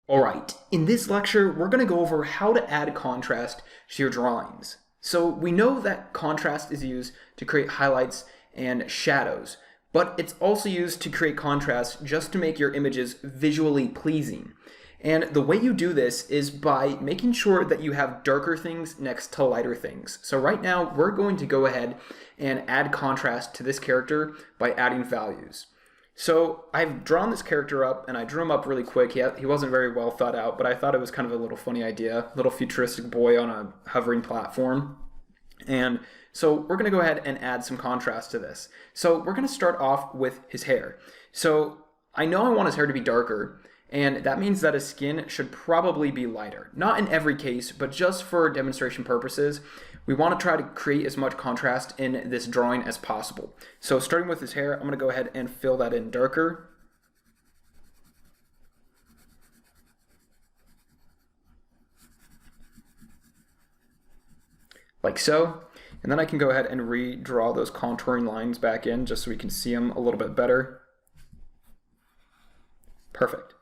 All right, in this lecture, we're going to go over how to add contrast to your drawings. So we know that contrast is used to create highlights and shadows, but it's also used to create contrast just to make your images visually pleasing. And the way you do this is by making sure that you have darker things next to lighter things. So right now, we're going to go ahead and add contrast to this character by adding values. So I've drawn this character up, and I drew him up really quick. He wasn't very well thought out, but I thought it was kind of a little funny idea. Little futuristic boy on a hovering platform. And so we're going to go ahead and add some contrast to this. So we're going to start off with his hair. So I know I want his hair to be darker, and that means that his skin should probably be lighter. Not in every case, but just for demonstration purposes, we want to try to create as much contrast in this drawing as possible. So starting with his hair, I'm going to go ahead and fill that in darker. Like so. And then I can go ahead and redraw those contouring lines back in just so we can see them a little bit better. Perfect.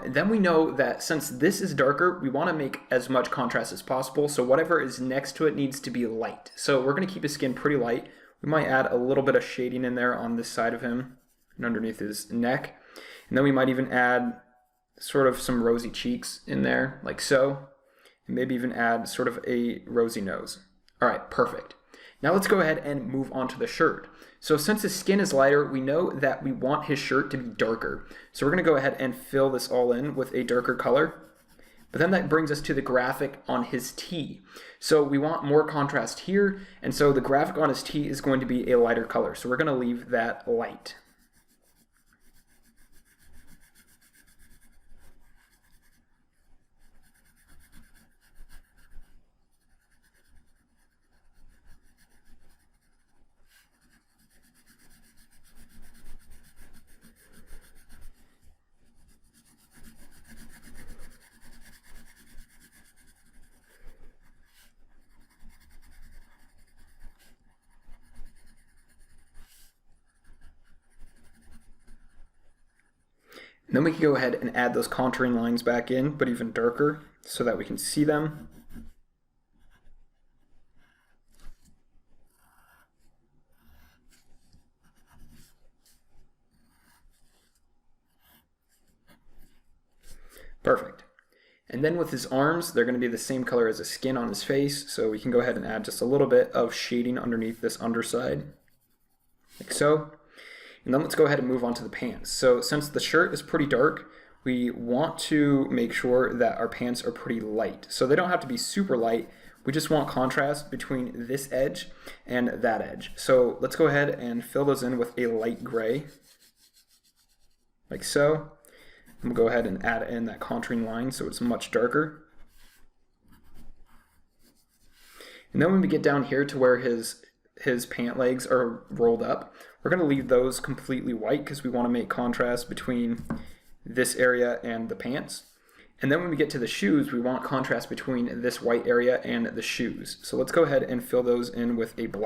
Then we know that since this is darker, we want to make as much contrast as possible. So whatever is next to it needs to be light. So we're going to keep his skin pretty light. We might add a little bit of shading in there on this side of him and underneath his neck. And then we might even add sort of some rosy cheeks in there, like so. And maybe even add sort of a rosy nose. All right, perfect. Now let's go ahead and move on to the shirt. So since his skin is lighter, we know that we want his shirt to be darker. So we're going to go ahead and fill this all in with a darker color. But then that brings us to the graphic on his tee. So we want more contrast here, and so the graphic on his tee is going to be a lighter color. So we're going to leave that light. And then we can go ahead and add those contouring lines back in, but even darker, so that we can see them. Perfect. And then with his arms, they're going to be the same color as the skin on his face, so we can go ahead and add just a little bit of shading underneath this underside, like so. And then let's go ahead and move on to the pants. So since the shirt is pretty dark, we want to make sure that our pants are pretty light. So they don't have to be super light. We just want contrast between this edge and that edge. So let's go ahead and fill those in with a light gray, like so. I'm going to go ahead and add in that contouring line so it's much darker. And then when we get down here to where his pant legs are rolled up, we're going to leave those completely white because we want to make contrast between this area and the pants. And then when we get to the shoes, we want contrast between this white area and the shoes. So let's go ahead and fill those in with a black.